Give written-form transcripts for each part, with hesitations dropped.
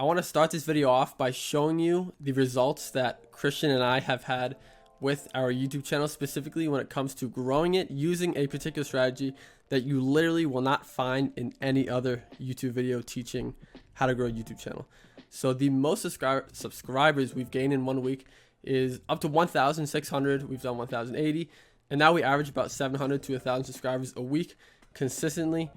I want to start this video off by showing you the results that Christian and I have had with our YouTube channel, specifically when it comes to growing it using a particular strategy that you literally will not find in any other YouTube video teaching how to grow a YouTube channel. So the most subscribers we've gained in 1 week is up to 1,600. We've done 1,080, and now we average about 700 to 1,000 subscribers a week consistently.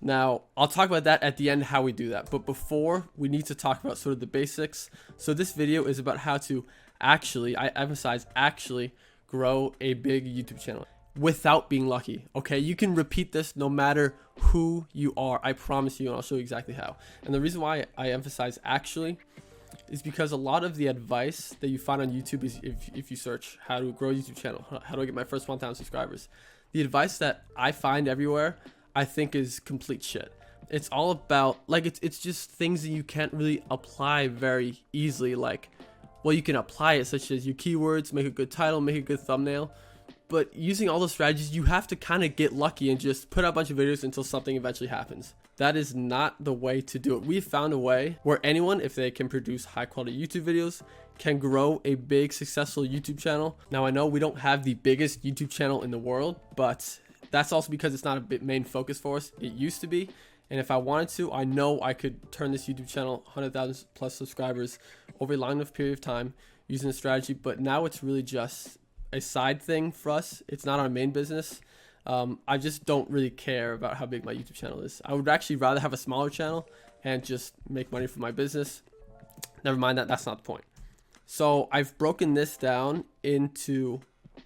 Now, I'll talk about that at the end, how we do that. But before, we need to talk about sort of the basics. So this video is about how to actually, I emphasize actually, grow a big YouTube channel without being lucky. Okay, you can repeat this no matter who you are. I promise you, and I'll show you exactly how. And the reason why I emphasize actually is because a lot of the advice that you find on YouTube is if you search how to grow a YouTube channel, how do I get my first 1,000 subscribers? The advice that I find everywhere, I think, is complete shit. It's all about, like, it's just things that you can't really apply very easily. Like, well, you can apply it such as your keywords, make a good title, make a good thumbnail, but using all those strategies, you have to kind of get lucky and just put out a bunch of videos until something eventually happens. That is not the way to do it. We've found a way where anyone, if they can produce high quality YouTube videos, can grow a big successful YouTube channel. Now, I know we don't have the biggest YouTube channel in the world, but that's also because it's not a main focus for us. It used to be, and if I wanted to, I know I could turn this YouTube channel 100,000 plus subscribers over a long enough period of time using a strategy. But now it's really just a side thing for us. It's not our main business. I just don't really care about how big my YouTube channel is. I would actually rather have a smaller channel and just make money from my business. Never mind that, that's not the point. So I've broken this down into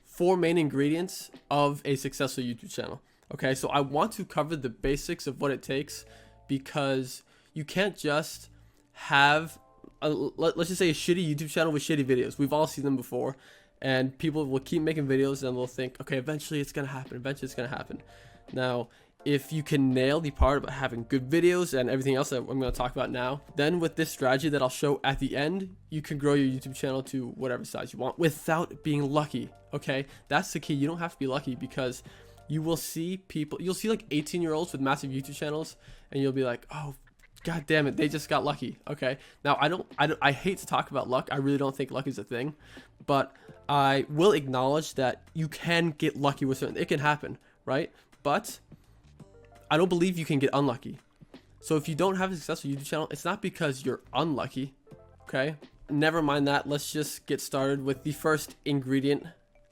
4 main ingredients of a successful YouTube channel. Okay, so I want to cover the basics of what it takes, because you can't just have let's just say a shitty YouTube channel with shitty videos. We've all seen them before, and people will keep making videos and they'll think, okay, eventually it's gonna happen, eventually it's gonna happen. Now, if you can nail the part about having good videos and everything else that I'm going to talk about now, then with this strategy that I'll show at the end, you can grow your YouTube channel to whatever size you want without being lucky. Okay, that's the key. You don't have to be lucky, because you will see people, you'll see like 18-year-olds with massive YouTube channels, and you'll be like, oh, god damn it, they just got lucky. Okay, now I hate to talk about luck. I really don't think luck is a thing, but I will acknowledge that you can get lucky with certain, it can happen, right? But I don't believe you can get unlucky. So if you don't have a successful YouTube channel, it's not because you're unlucky. Okay, never mind that. Let's just get started with the first ingredient,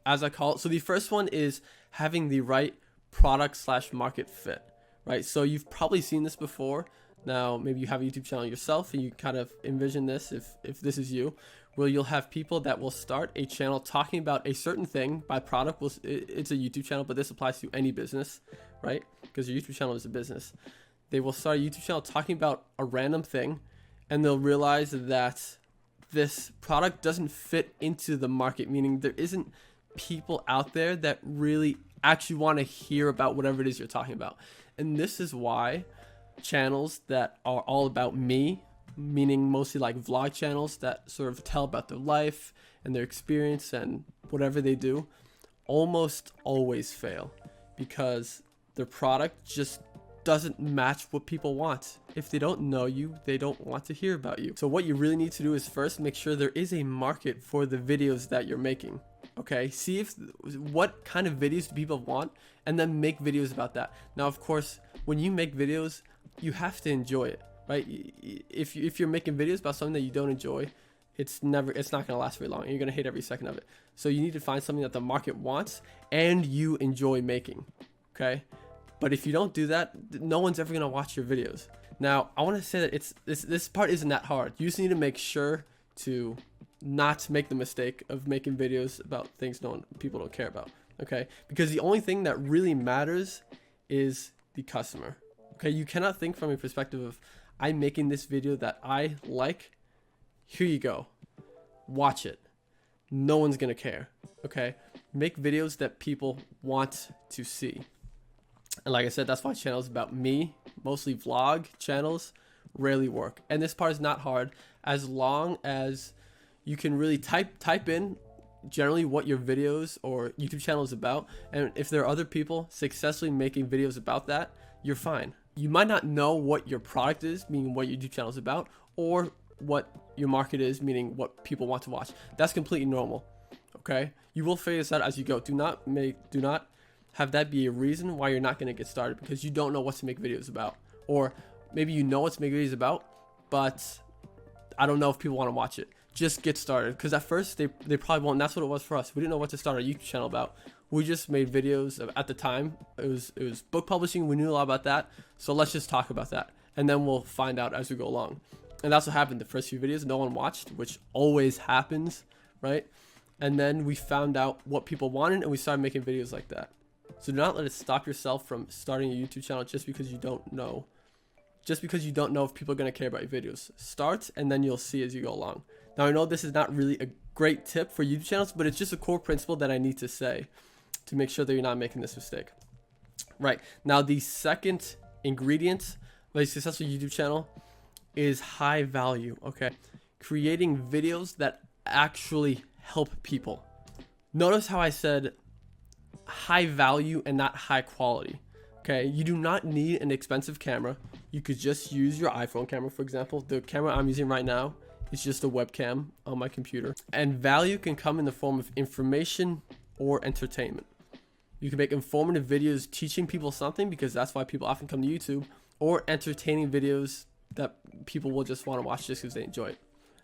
as I call it. So the first one is having the right product / market fit, right? So you've probably seen this before. Now, maybe you have a YouTube channel yourself and you kind of envision this, if this is you, where you'll have people that will start a channel talking about a certain thing. By product, it's a YouTube channel, but this applies to any business, right? Because your YouTube channel is a business. They will start a YouTube channel talking about a random thing, and they'll realize that this product doesn't fit into the market, meaning there isn't people out there that really actually want to hear about whatever it is you're talking about. And this is why channels that are all about me, meaning mostly like vlog channels that sort of tell about their life and their experience and whatever they do, almost always fail, because their product just doesn't match what people want. If they don't know you, they don't want to hear about you. So what you really need to do is first make sure there is a market for the videos that you're making. Okay, see what kind of videos do people want, and then make videos about that. Now, of course, when you make videos, you have to enjoy it, right? If you're making videos about something that you don't enjoy, it's not going to last very long. You're going to hate every second of it. So you need to find something that the market wants and you enjoy making. Okay, but if you don't do that, no one's ever going to watch your videos. Now, I want to say that this part isn't that hard. You just need to make sure to not make the mistake of making videos about things people don't care about. Okay, because the only thing that really matters is the customer. Okay, you cannot think from a perspective of, I'm making this video that I like, here you go, watch it. No one's gonna care. Okay, make videos that people want to see. And like I said, that's why channels about me, mostly vlog channels, rarely work. And this part is not hard, as long as you can really type in generally what your videos or YouTube channel is about, and if there are other people successfully making videos about that, you're fine. You might not know what your product is, meaning what your YouTube channel is about, or what your market is, meaning what people want to watch. That's completely normal. Okay, you will figure this out as you go. Do not have that be a reason why you're not going to get started because you don't know what to make videos about, or maybe you know what to make videos about, but I don't know if people want to watch it. Just get started, because at first they probably won't. And that's what it was for us. We didn't know what to start our YouTube channel about. We just made videos at the time. It was book publishing. We knew a lot about that, so let's just talk about that, and then we'll find out as we go along. And that's what happened. The first few videos no one watched, which always happens, right? And then we found out what people wanted, and we started making videos like that. So do not let it stop yourself from starting a YouTube channel just because you don't know. Just because you don't know if people are going to care about your videos. Start, and then you'll see as you go along. Now, I know this is not really a great tip for YouTube channels, but it's just a core principle that I need to say to make sure that you're not making this mistake. Right. Now, the second ingredient of a successful YouTube channel is high value, okay? Creating videos that actually help people. Notice how I said high value and not high quality, okay? You do not need an expensive camera. You could just use your iPhone camera, for example. The camera I'm using right now is just a webcam on my computer. And value can come in the form of information or entertainment. You can make informative videos teaching people something, because that's why people often come to YouTube, or entertaining videos that people will just want to watch just because they enjoy it.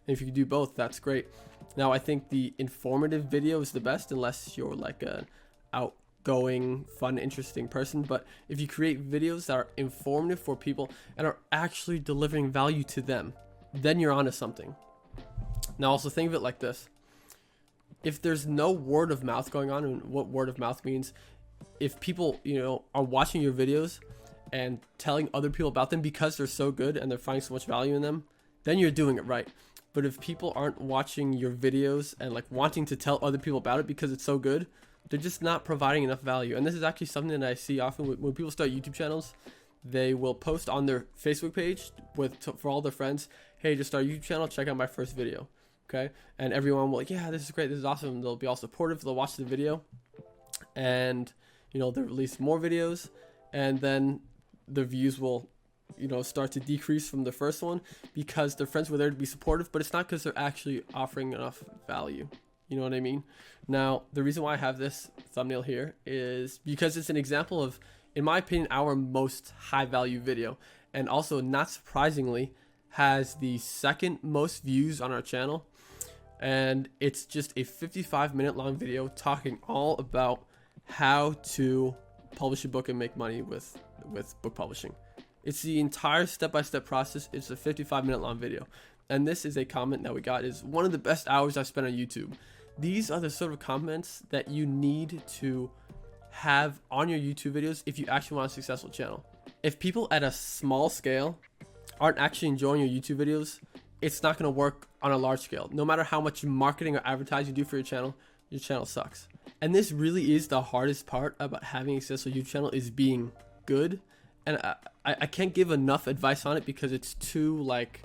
And if you can do both, that's great. Now, I think the informative video is the best, unless you're like an outgoing, fun, interesting person. But if you create videos that are informative for people and are actually delivering value to them, then you're onto something. Now, also think of it like this. If there's no word of mouth going on, and what word of mouth means, if people, are watching your videos and telling other people about them because they're so good and they're finding so much value in them, then you're doing it right. But if people aren't watching your videos and like wanting to tell other people about it because it's so good, they're just not providing enough value. And this is actually something that I see often when people start YouTube channels. They will post on their Facebook page for all their friends, hey, just start a YouTube channel, check out my first video. Okay, and everyone will like, yeah, this is great, this is awesome. They'll be all supportive, they'll watch the video, and they'll release more videos, and then the views will start to decrease from the first one because their friends were there to be supportive, but it's not because they're actually offering enough value. You know what I mean? Now, the reason why I have this thumbnail here is because it's an example of, in my opinion, our most high value video, and also, not surprisingly, has the second most views on our channel. And it's just a 55-minute long video talking all about how to publish a book and make money with book publishing. It's the entire step-by-step process. It's a 55-minute long video. And this is a comment that we got, is one of the best hours I've spent on YouTube. These are the sort of comments that you need to have on your YouTube videos if you actually want a successful channel. If people at a small scale aren't actually enjoying your YouTube videos, it's not going to work on a large scale. No matter how much marketing or advertising you do for your channel sucks. And this really is the hardest part about having a successful YouTube channel, is being good. And I can't give enough advice on it because it's too like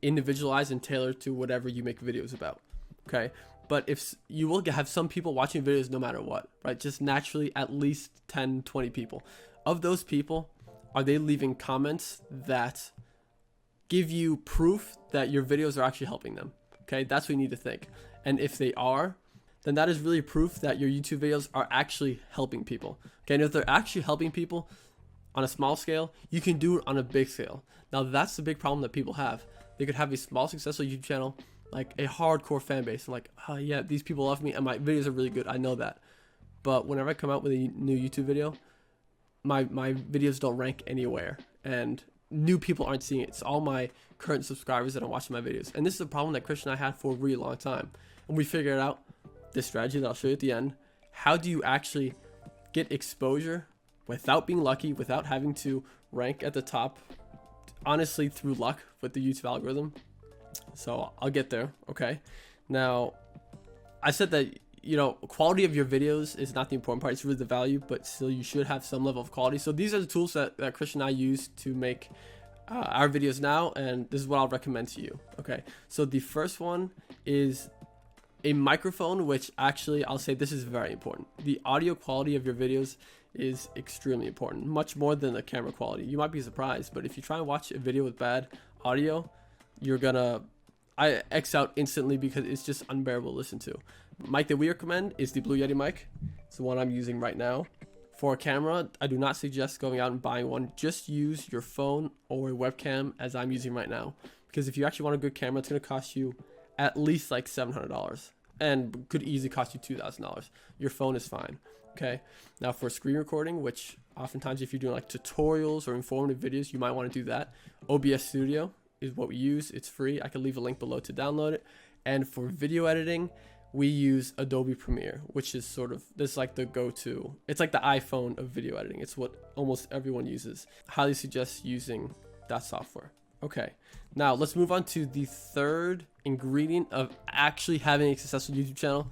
individualized and tailored to whatever you make videos about. Okay, but if you will have some people watching videos no matter what, right? Just naturally at least 10, 20 people. Of those people, are they leaving comments that give you proof that your videos are actually helping them? Okay, that's what you need to think. And if they are, then that is really proof that your YouTube videos are actually helping people. Okay, and if they're actually helping people on a small scale, you can do it on a big scale. Now, that's the big problem that people have. They could have a small successful YouTube channel, like a hardcore fan base, and like, oh yeah, these people love me and my videos are really good, I know that. But whenever I come out with a new YouTube video, my videos don't rank anywhere, and new people aren't seeing it. It's all my current subscribers that are watching my videos. And this is a problem that Christian and I had for a really long time. And we figured out this strategy that I'll show you at the end. How do you actually get exposure without being lucky, without having to rank at the top, honestly, through luck with the YouTube algorithm? So I'll get there. Okay. Now, I said that, quality of your videos is not the important part. It's really the value, but still you should have some level of quality. So these are the tools that Christian and I use to make our videos now, and this is what I'll recommend to you. Okay, so the first one is a microphone, which actually I'll say this is very important. The audio quality of your videos is extremely important, much more than the camera quality. You might be surprised, but if you try and watch a video with bad audio, I X out instantly because it's just unbearable to listen to. Mic that we recommend is the Blue Yeti mic. It's the one I'm using right now. For a camera, I do not suggest going out and buying one. Just use your phone or a webcam as I'm using right now. Because if you actually want a good camera, it's going to cost you at least like $700 and could easily cost you $2,000. Your phone is fine. Okay. Now for screen recording, which oftentimes if you're doing like tutorials or informative videos, you might want to do that. OBS Studio is what we use. It's free. I can leave a link below to download it. And for video editing, we use Adobe Premiere, which is sort of, this is like the go-to. It's like the iPhone of video editing. It's what almost everyone uses. Highly suggest using that software. Okay, now let's move on to the third ingredient of actually having a successful YouTube channel.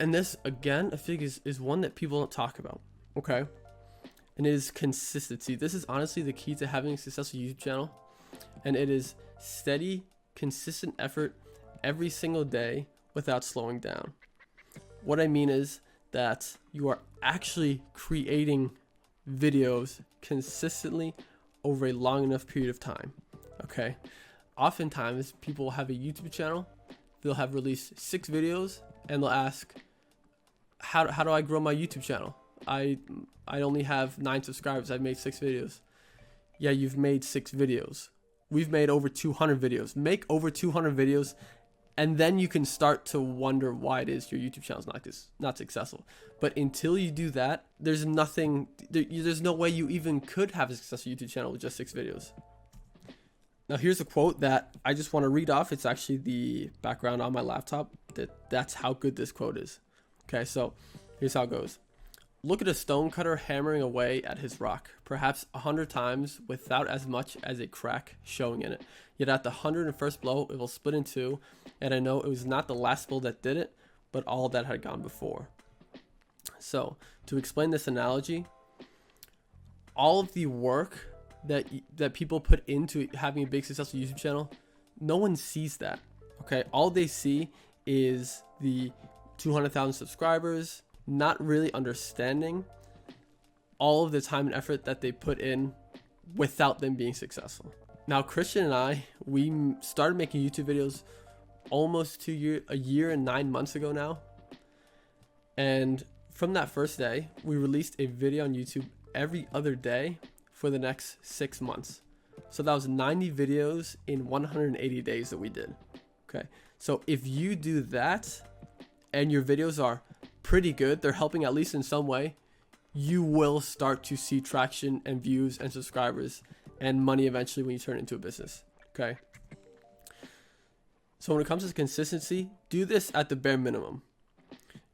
And this, again, I think is one that people don't talk about, okay? And it is consistency. This is honestly the key to having a successful YouTube channel. And it is steady, consistent effort every single day without slowing down. What I mean is that you are actually creating videos consistently over a long enough period of time. Okay, oftentimes people will have a YouTube channel, they'll have released 6 videos, and they'll ask, how do I grow my YouTube channel? I only have 9 subscribers, I've made 6 videos. Yeah, you've made 6 videos. We've made over 200 videos. Make over 200 videos, and then you can start to wonder why it is your YouTube channel is not successful. But until you do that, there's no way you even could have a successful YouTube channel with just 6 videos. Now here's a quote that I just want to read off. It's actually the background on my laptop. That's how good this quote is. Okay, so here's how it goes. Look at a stonecutter hammering away at his rock, perhaps 100 times without as much as a crack showing in it. Yet at the 101st blow, it will split in two, and I know it was not the last blow that did it, but all that had gone before. So, to explain this analogy, all of the work that people put into having a big successful YouTube channel, no one sees that. Okay, all they see is the 200,000 subscribers, not really understanding all of the time and effort that they put in without them being successful. Now, Christian and I, we started making YouTube videos almost a year and 9 months ago now. And from that first day, we released a video on YouTube every other day for the next 6 months. So that was 90 videos in 180 days that we did. Okay, so if you do that and your videos are pretty good, they're helping at least in some way, you will start to see traction and views and subscribers and money eventually when you turn it into a business. Okay, so when it comes to consistency, do this at the bare minimum,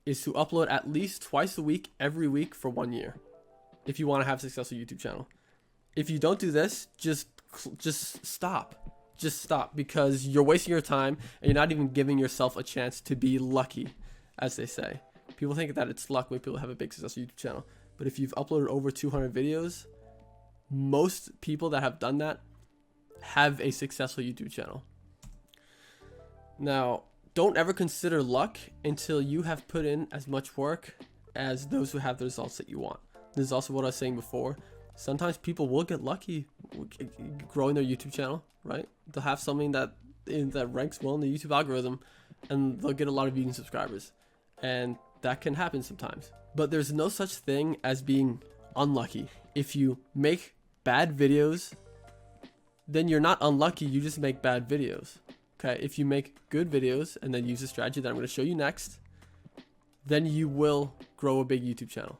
is to upload at least twice a week every week for 1 year if you want to have a successful YouTube channel. If you don't do this, just stop. Just stop, because you're wasting your time and you're not even giving yourself a chance to be lucky, as they say. People think that it's luck when people have a big successful YouTube channel. But if you've uploaded over 200 videos, most people that have done that have a successful YouTube channel. Now, don't ever consider luck until you have put in as much work as those who have the results that you want. This is also what I was saying before. Sometimes people will get lucky growing their YouTube channel, right? They'll have something that ranks well in the YouTube algorithm, and they'll get a lot of views and subscribers. And that can happen sometimes. But there's no such thing as being unlucky. If you make bad videos, then you're not unlucky, you just make bad videos. Okay, if you make good videos and then use the strategy that I'm going to show you next, then you will grow a big YouTube channel.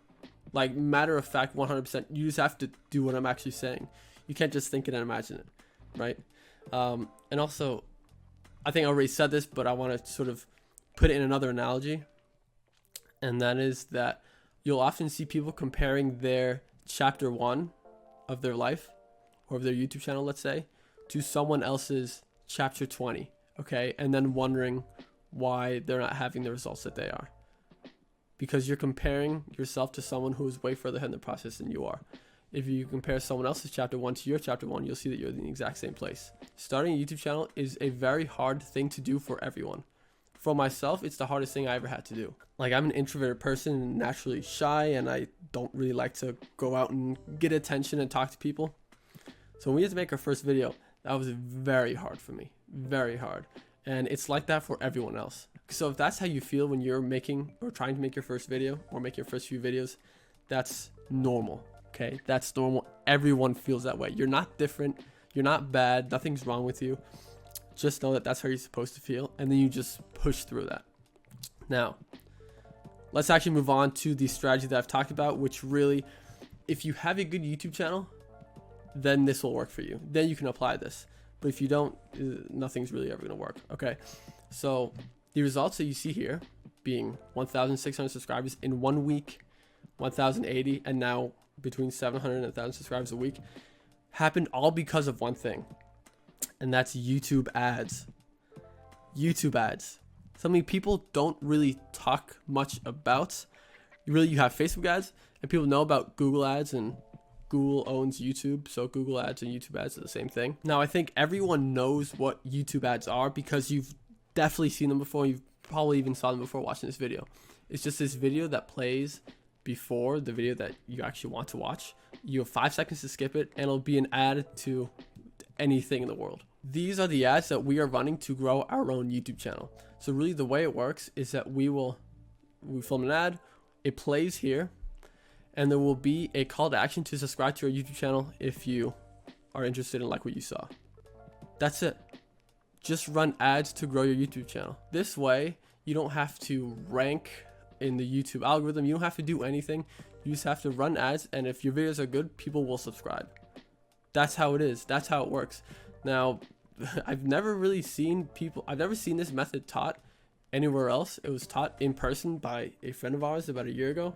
Like, matter of fact, 100%, you just have to do what I'm actually saying. You can't just think it and imagine it, right? And also, I think I already said this, but I want to sort of put it in another analogy. And that is that you'll often see people comparing their chapter 1 of their life or of their YouTube channel, let's say, to someone else's chapter 20, okay? And then wondering why they're not having the results that they are. Because you're comparing yourself to someone who is way further ahead in the process than you are. If you compare someone else's chapter 1 to your chapter 1, you'll see that you're in the exact same place. Starting a YouTube channel is a very hard thing to do for everyone. For myself, it's the hardest thing I ever had to do. Like, I'm an introverted person, naturally shy, and I don't really like to go out and get attention and talk to people. So when we had to make our first video, That was very hard for me, very hard. And it's like that for everyone else. So if that's how you feel when you're making or trying to make your first video or make your first few videos, that's normal, okay? That's normal. Everyone feels that way. You're not different. You're not bad. Nothing's wrong with you. Just know that that's how you're supposed to feel, and then you just push through that. Now, let's actually move on to the strategy that I've talked about, which really, if you have a good YouTube channel, then this will work for you. Then you can apply this. But if you don't, nothing's really ever going to work. Okay, so the results that you see here being 1,600 subscribers in 1 week, 1,080, and now between 700 and 1,000 subscribers a week happened all because of one thing, and that's YouTube ads. YouTube ads. Something people don't really talk much about. You have Facebook ads, and people know about Google ads, and Google owns YouTube, so Google ads and YouTube ads are the same thing. Now, I think everyone knows what YouTube ads are because you've definitely seen them before. You've probably even saw them before watching this video. It's just this video that plays before the video that you actually want to watch. You have 5 seconds to skip it, and it'll be an ad to anything in the world. These are the ads that we are running to grow our own YouTube channel. So really the way it works is that we film an ad, it plays here, and there will be a call to action to subscribe to our YouTube channel if you are interested in like what you saw. That's it. Just run ads to grow your YouTube channel. This way, you don't have to rank in the YouTube algorithm. You don't have to do anything. You just have to run ads, and if your videos are good, people will subscribe. That's how it is. That's how it works. Now, I've never seen this method taught anywhere else. It was taught in person by a friend of ours about a year ago,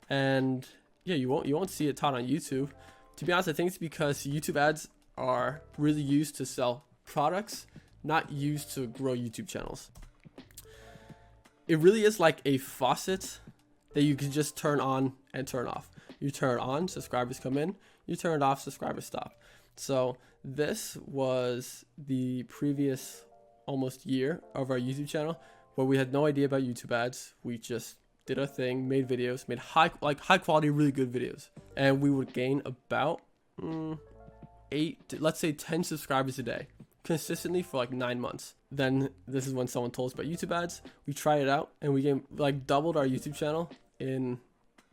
and yeah, you won't see it taught on YouTube. To be honest, I think it's because YouTube ads are really used to sell products, not used to grow YouTube channels. It really is like a faucet that you can just turn on and turn off. You turn it on, subscribers come in. You turn it off, subscribers stop. So this was the previous almost year of our YouTube channel where we had no idea about YouTube ads. We just did our thing, made videos, made high quality, really good videos. And we would gain about 10 subscribers a day consistently for like 9 months. Then this is when someone told us about YouTube ads. We tried it out, and we doubled our YouTube channel in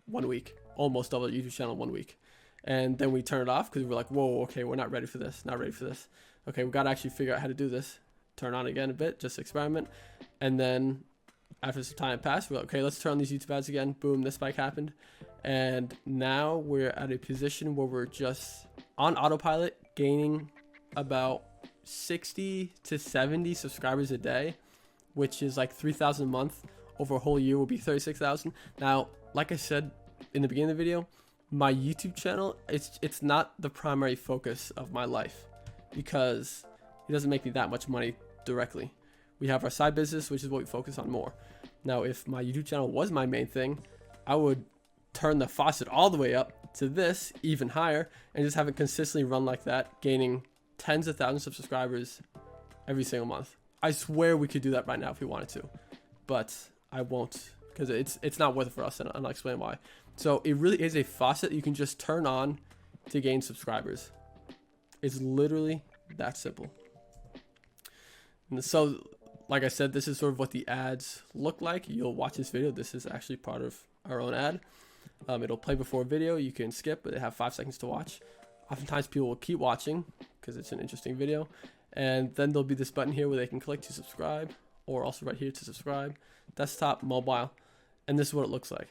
1 week, almost doubled our YouTube channel in 1 week. And then we turned it off because we were like, whoa, okay, we're not ready for this. Okay, we got to actually figure out how to do this. Turn on again a bit, just experiment. And then after some time passed, we're like, okay, let's turn on these YouTube ads again. Boom, this spike happened. And now we're at a position where we're just on autopilot, gaining about 60 to 70 subscribers a day, which is like 3,000 a month. Over a whole year will be 36,000. Now, like I said in the beginning of the video, my YouTube channel, it's not the primary focus of my life because it doesn't make me that much money directly. We have our side business, which is what we focus on more. Now, if my YouTube channel was my main thing, I would turn the faucet all the way up to this, even higher, and just have it consistently run like that, gaining tens of thousands of subscribers every single month. I swear we could do that right now if we wanted to, but I won't because it's not worth it for us, and I'll explain why. So it really is a faucet you can just turn on to gain subscribers. It's literally that simple. And so, like I said, this is sort of what the ads look like. You'll watch this video. This is actually part of our own ad. It'll play before a video. You can skip, but they have 5 seconds to watch. Oftentimes people will keep watching because it's an interesting video. And then there'll be this button here where they can click to subscribe, or also right here to subscribe, desktop, mobile. And this is what it looks like.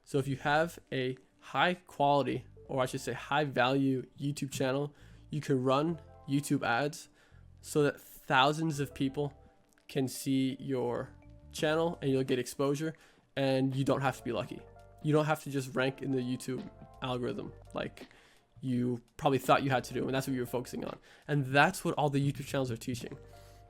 So if you have a high quality, or I should say high value YouTube channel, you can run YouTube ads so that thousands of people can see your channel and you'll get exposure, and you don't have to be lucky. You don't have to just rank in the YouTube algorithm like you probably thought you had to do, and that's what you were focusing on. And that's what all the YouTube channels are teaching.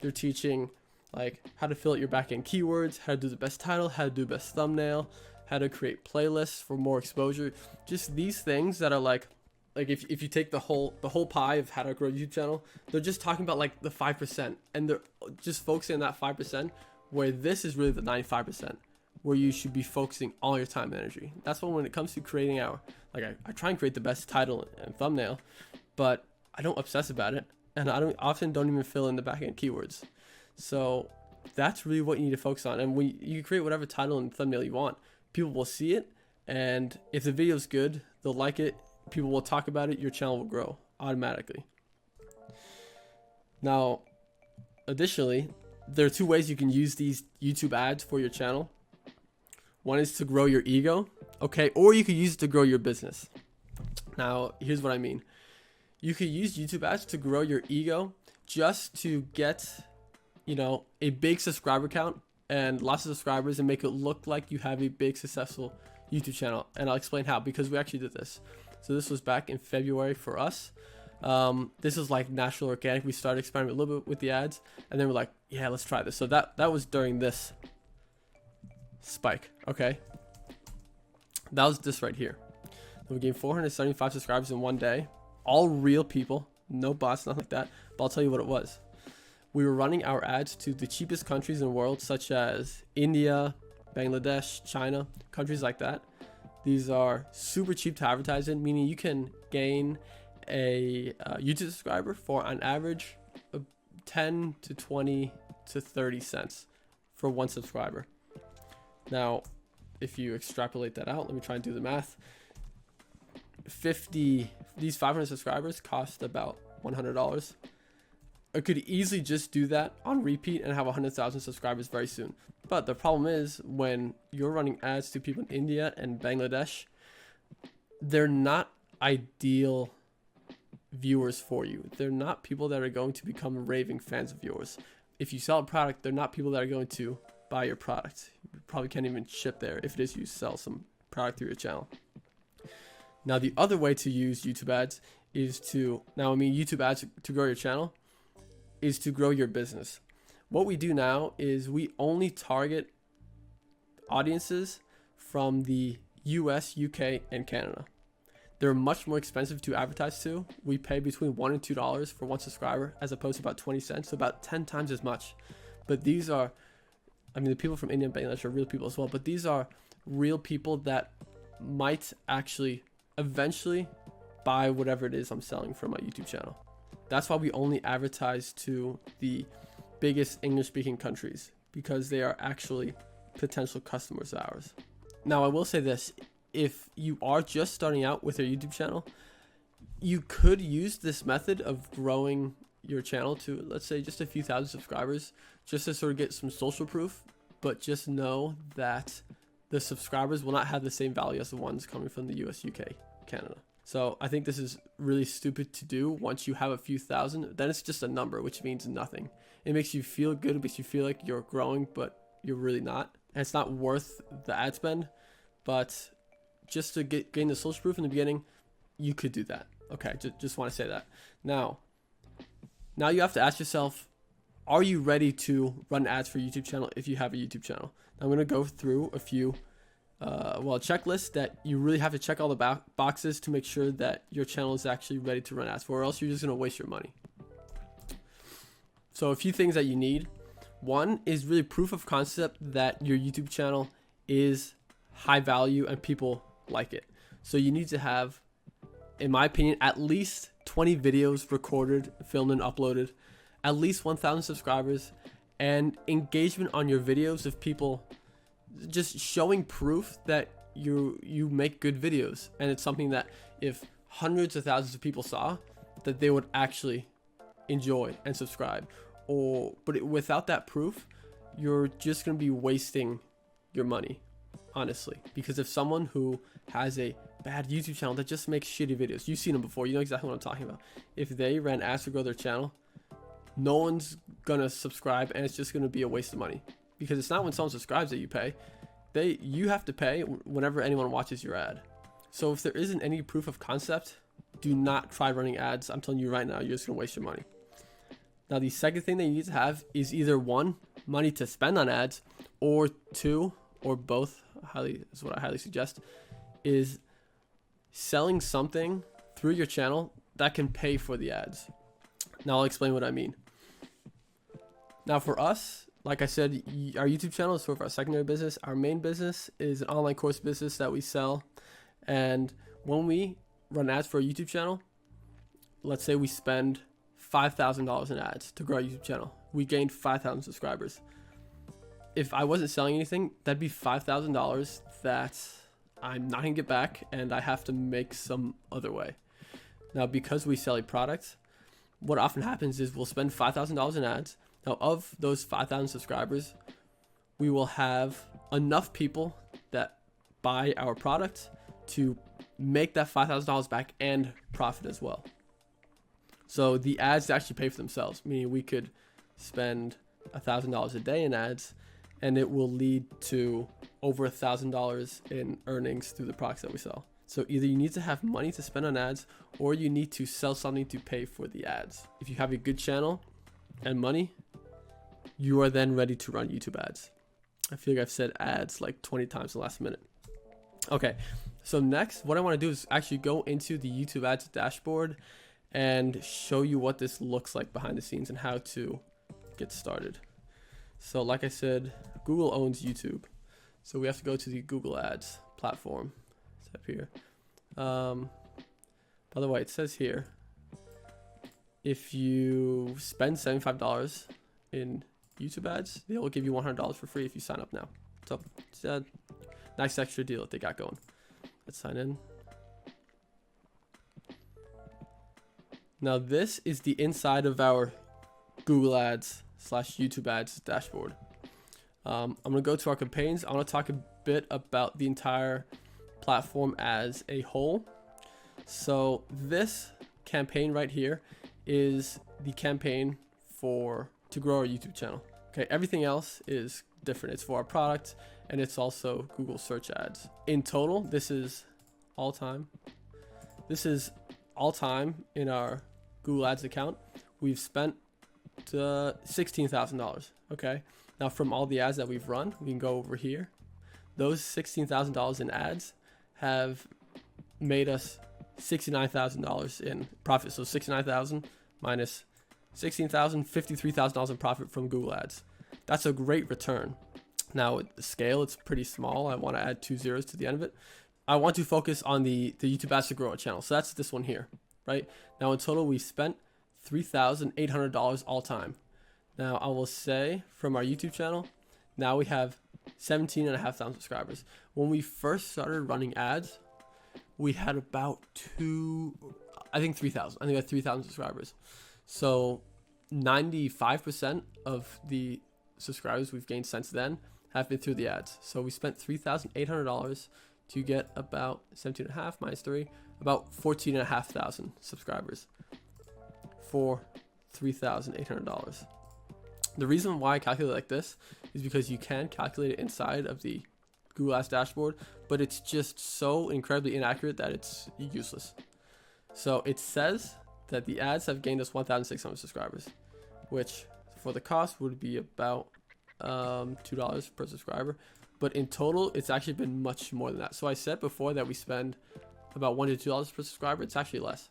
They're teaching like how to fill out your backend keywords, how to do the best title, how to do the best thumbnail, how to create playlists for more exposure. Just these things that are like if you take the whole pie of how to grow a YouTube channel, they're just talking about like the 5%, and they're just focusing on that 5%, where this is really the 95%, where you should be focusing all your time and energy. That's why when it comes to creating I try and create the best title and thumbnail, but I don't obsess about it. and I don't even fill in the backend keywords. So that's really what you need to focus on. And you can create whatever title and thumbnail you want. People will see it, and if the video is good, they'll like it. People will talk about it. Your channel will grow automatically. Now, additionally, there are two ways you can use these YouTube ads for your channel. One is to grow your ego, okay, or you could use it to grow your business. Now, here's what I mean. You could use YouTube ads to grow your ego just to get, a big subscriber count and lots of subscribers and make it look like you have a big successful YouTube channel. And I'll explain how, because we actually did this. So this was back in February for us. This is like natural organic. We started experimenting a little bit with the ads, and then we're like, yeah, let's try this. So that was during this spike. Okay. That was this right here. We gained 475 subscribers in one day. All real people, no bots, nothing like that. But I'll tell you what it was. We were running our ads to the cheapest countries in the world, such as India, Bangladesh, China, countries like that. These are super cheap to advertise in, meaning you can gain a YouTube subscriber for on average 10 to 20 to 30 cents for one subscriber. Now, if you extrapolate that out, let me try and do the math. These 500 subscribers cost about $100. I could easily just do that on repeat and have 100,000 subscribers very soon. But the problem is, when you're running ads to people in India and Bangladesh, they're not ideal viewers for you. They're not people that are going to become raving fans of yours. If you sell a product, they're not people that are going to buy your product. You probably can't even ship there if it is you sell some product through your channel. Now, the other way to use YouTube ads is YouTube ads to grow your channel is to grow your business. What we do now is we only target audiences from the US, UK, and Canada. They're much more expensive to advertise to. We pay between $1 and $2 for one subscriber, as opposed to about 20 cents, so about 10 times as much. But these are, the people from India and Bangladesh are real people as well, but these are real people that might actually eventually buy whatever it is I'm selling from my YouTube channel. That's why we only advertise to the biggest English-speaking countries, because they are actually potential customers of ours. Now, I will say this. If you are just starting out with your YouTube channel, you could use this method of growing your channel to, let's say, just a few thousand subscribers, just to sort of get some social proof. But just know that the subscribers will not have the same value as the ones coming from the US, UK, Canada. So I think this is really stupid to do. Once you have a few thousand, then it's just a number, which means nothing. It makes you feel good. It makes you feel like you're growing, but you're really not. And it's not worth the ad spend. But just to gain the social proof in the beginning, you could do that. Okay, just want to say that. Now you have to ask yourself, are you ready to run ads for your YouTube channel if you have a YouTube channel? Now, I'm going to go through a few checklist that you really have to check all the boxes to make sure that your channel is actually ready to run ads for, or else you're just going to waste your money. So a few things that you need. One is really proof of concept that your YouTube channel is high value and people like it. So you need to have, in my opinion, at least 20 videos recorded, filmed, and uploaded, at least 1,000 subscribers, and engagement on your videos of people just showing proof that you make good videos. And it's something that if hundreds of thousands of people saw, that they would actually enjoy and subscribe. But without that proof, you're just going to be wasting your money, honestly. Because if someone who has a bad YouTube channel that just makes shitty videos, you've seen them before, you know exactly what I'm talking about. If they ran ads to grow their channel, no one's going to subscribe, and it's just going to be a waste of money. Because it's not when someone subscribes that you pay. You have to pay whenever anyone watches your ad. So if there isn't any proof of concept, do not try running ads. I'm telling you right now, you're just going to waste your money. Now, the second thing that you need to have is either one, money to spend on ads, or two, or both, is what I highly suggest, is selling something through your channel that can pay for the ads. Now, I'll explain what I mean. Now, for us, like I said, our YouTube channel is sort of our secondary business. Our main business is an online course business that we sell. And when we run ads for a YouTube channel, let's say we spend $5,000 in ads to grow our YouTube channel. We gained 5,000 subscribers. If I wasn't selling anything, that'd be $5,000 that I'm not gonna get back, and I have to make some other way. Now, because we sell a product, what often happens is we'll spend $5,000 in ads. Now, of those 5,000 subscribers, we will have enough people that buy our product to make that $5,000 back and profit as well. So the ads actually pay for themselves, meaning we could spend $1,000 a day in ads, and it will lead to over $1,000 in earnings through the products that we sell. So either you need to have money to spend on ads, or you need to sell something to pay for the ads. If you have a good channel and money, you are then ready to run YouTube ads. I feel like I've said ads like 20 times in the last minute. Okay, so next, what I want to do is actually go into the YouTube ads dashboard and show you what this looks like behind the scenes and how to get started. So like I said, Google owns YouTube. So we have to go to the Google Ads platform. It's up here. By the way, it says here, if you spend $75 in YouTube ads, they will give you $100 for free if you sign up now. So it's a nice extra deal that they got going. Let's sign in. Now this is the inside of our Google Ads / YouTube ads dashboard. I'm gonna go to our campaigns. I want to talk a bit about the entire platform as a whole. So this campaign right here is the campaign to grow our YouTube channel. Okay, everything else is different. It's for our product, and it's also Google search ads. In total, this is all time. This is all time in our Google Ads account. We've spent $16,000. Okay, now from all the ads that we've run, we can go over here. Those $16,000 in ads have made us $69,000 in profit. So 69,000 minus 16,000, $53,000 in profit from Google Ads. That's a great return. Now at the scale, it's pretty small. I want to add 2 zeros to the end of it. I want to focus on the YouTube ads to grow our channel. So that's this one here, right? Now in total, we spent $3,800 all time. Now I will say from our YouTube channel, now we have 17,500 subscribers. When we first started running ads, we had about 3,000. I think we had 3,000 subscribers. So 95% of the subscribers we've gained since then have been through the ads. So we spent $3,800 to get about 17.5 minus 3, about 14,500 subscribers for $3,800. The reason why I calculate it like this is because you can calculate it inside of the Google Ads dashboard, but it's just so incredibly inaccurate that it's useless. So it says that the ads have gained us 1,600 subscribers, which for the cost would be about $2 per subscriber. But in total, it's actually been much more than that. So I said before that we spend about $1 to $2 per subscriber. It's actually less.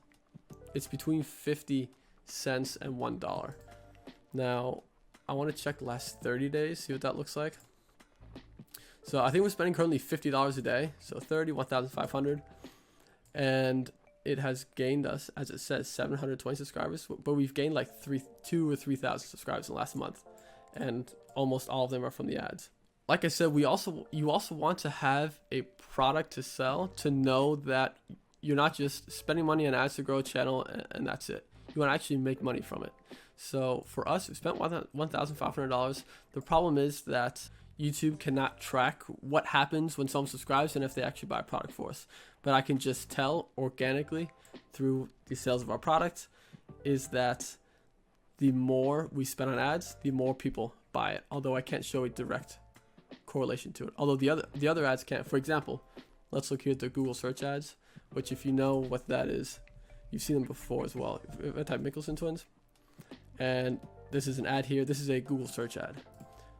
It's between 50 cents and $1. Now, I want to check the last 30 days, see what that looks like. So I think we're spending currently $50 a day. So 30, 1,500. And it has gained us, as it says, 720 subscribers. But we've gained like 2,000 or 3,000 subscribers in the last month. And almost all of them are from the ads. Like I said, you also want to have a product to sell, to know that you're not just spending money on ads to grow a channel and that's it. You want to actually make money from it. So for us, we spent $1,500. The problem is that YouTube cannot track what happens when someone subscribes and if they actually buy a product for us. But I can just tell organically through the sales of our product is that the more we spend on ads, the more people buy it. Although I can't show a direct correlation to it. Although the other ads can. For example, let's look here at the Google search ads, which if you know what that is, you've seen them before as well. If I type Mickelson twins, and this is an ad here. This is a Google search ad.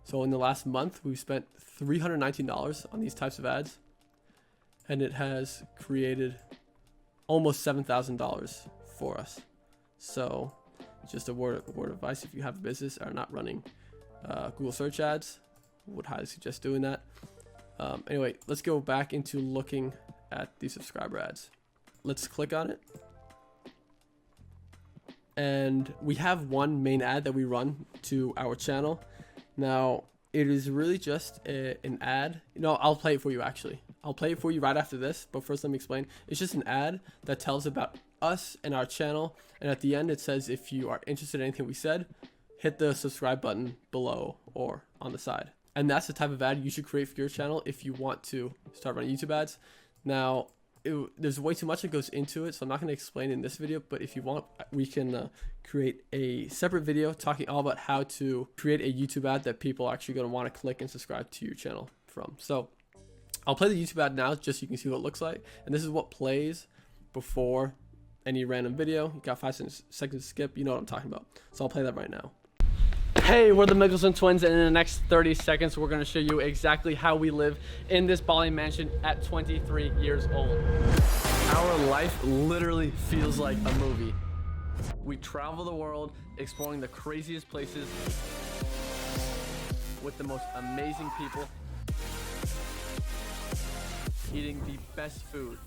So in the last month, we've spent $319 on these types of ads, and it has created almost $7,000 for us. So just a word of advice: if you have a business and are not running Google search ads, would highly suggest doing that. Anyway, let's go back into looking at the subscriber ads. Let's click on it. and we have one main ad that we run to our channel. Now, it is really just an ad. I'll play it for you actually. I'll play it for you right after this, but first let me explain. It's just an ad that tells about us and our channel, and at the end it says if you are interested in anything we said, hit the subscribe button below or on the side. And that's the type of ad you should create for your channel if you want to start running YouTube ads. Now, there's way too much that goes into it, so I'm not going to explain in this video, but if you want, we can create a separate video talking all about how to create a YouTube ad that people are actually going to want to click and subscribe to your channel from. So I'll play the YouTube ad now just so you can see what it looks like, and this is what plays before any random video. You got 5 seconds to skip, you know what I'm talking about. So I'll play that right now. Hey, we're the Mickelson twins, and in the next 30 seconds, we're going to show you exactly how we live in this Bali mansion at 23 years old. Our life literally feels like a movie. We travel the world, exploring the craziest places with the most amazing people, eating the best food.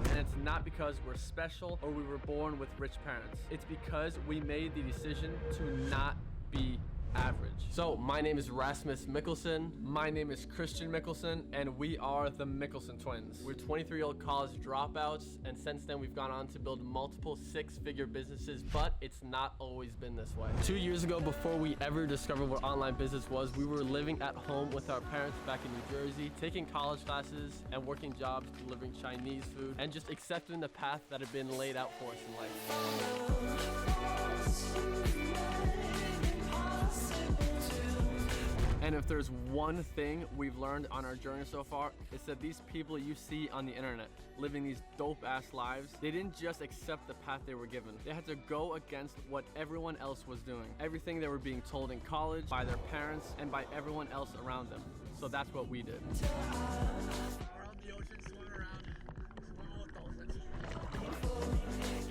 And it's not because we're special or we were born with rich parents. It's because we made the decision to not be average. So my name is Rasmus Mickelson. My name is Christian Mickelson, and we are the Mickelson twins. We're 23-year-old college dropouts, and since then we've gone on to build multiple 6-figure businesses, but it's not always been this way. 2 years ago, before we ever discovered what online business was, we were living at home with our parents back in New Jersey, taking college classes and working jobs delivering Chinese food, and just accepting the path that had been laid out for us in life. And if there's one thing we've learned on our journey so far, it's that these people you see on the internet living these dope-ass lives, they didn't just accept the path they were given. They had to go against what everyone else was doing. Everything they were being told in college, by their parents, and by everyone else around them. So that's what we did.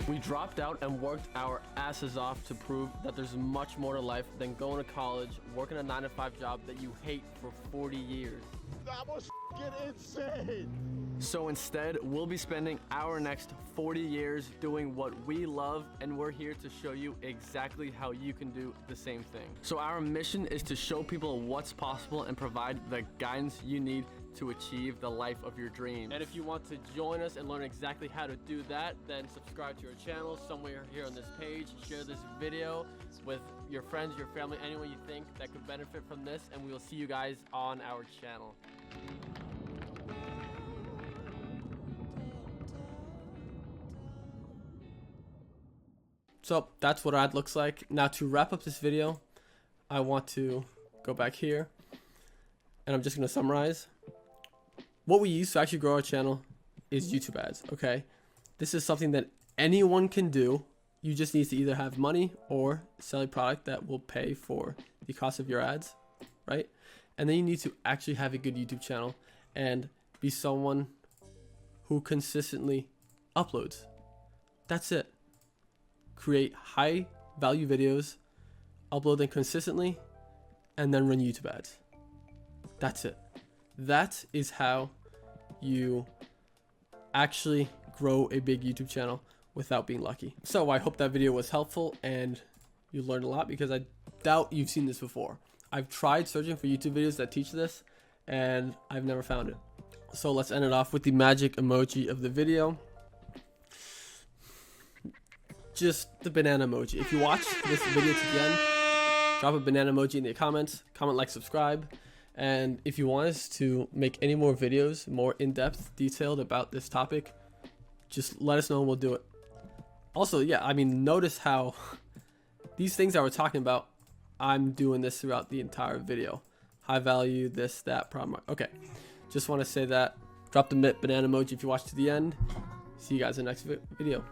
We dropped out and worked our asses off to prove that there's much more to life than going to college, working a 9-to-5 job that you hate for 40 years. That was insane. So instead, we'll be spending our next 40 years doing what we love, and we're here to show you exactly how you can do the same thing. So our mission is to show people what's possible and provide the guidance you need to achieve the life of your dreams. And if you want to join us and learn exactly how to do that, then subscribe to our channel somewhere here on this page. Share this video with your friends, your family, anyone you think that could benefit from this, and we will see you guys on our channel. So that's what our ad looks like. Now to wrap up this video, I want to go back here, and I'm just going to summarize. What we use to actually grow our channel is YouTube ads, okay? This is something that anyone can do. You just need to either have money or sell a product that will pay for the cost of your ads, right? And then you need to actually have a good YouTube channel and be someone who consistently uploads. That's it. Create high value videos, upload them consistently, and then run YouTube ads. That's it. That is how you actually grow a big YouTube channel without being lucky. So I hope that video was helpful and you learned a lot, because I doubt you've seen this before. I've tried searching for YouTube videos that teach this and I've never found it. So let's end it off with the magic emoji of the video. Just the banana emoji. If you watch this video to the end, drop a banana emoji in the comments, comment, like, subscribe. And if you want us to make any more videos, more in-depth, detailed about this topic, just let us know and we'll do it. Also, yeah, I mean, notice how these things that we're talking about, I'm doing this throughout the entire video. High value, this, that, problem. Okay, just want to say that. Drop the banana emoji if you watch to the end. See you guys in the next video.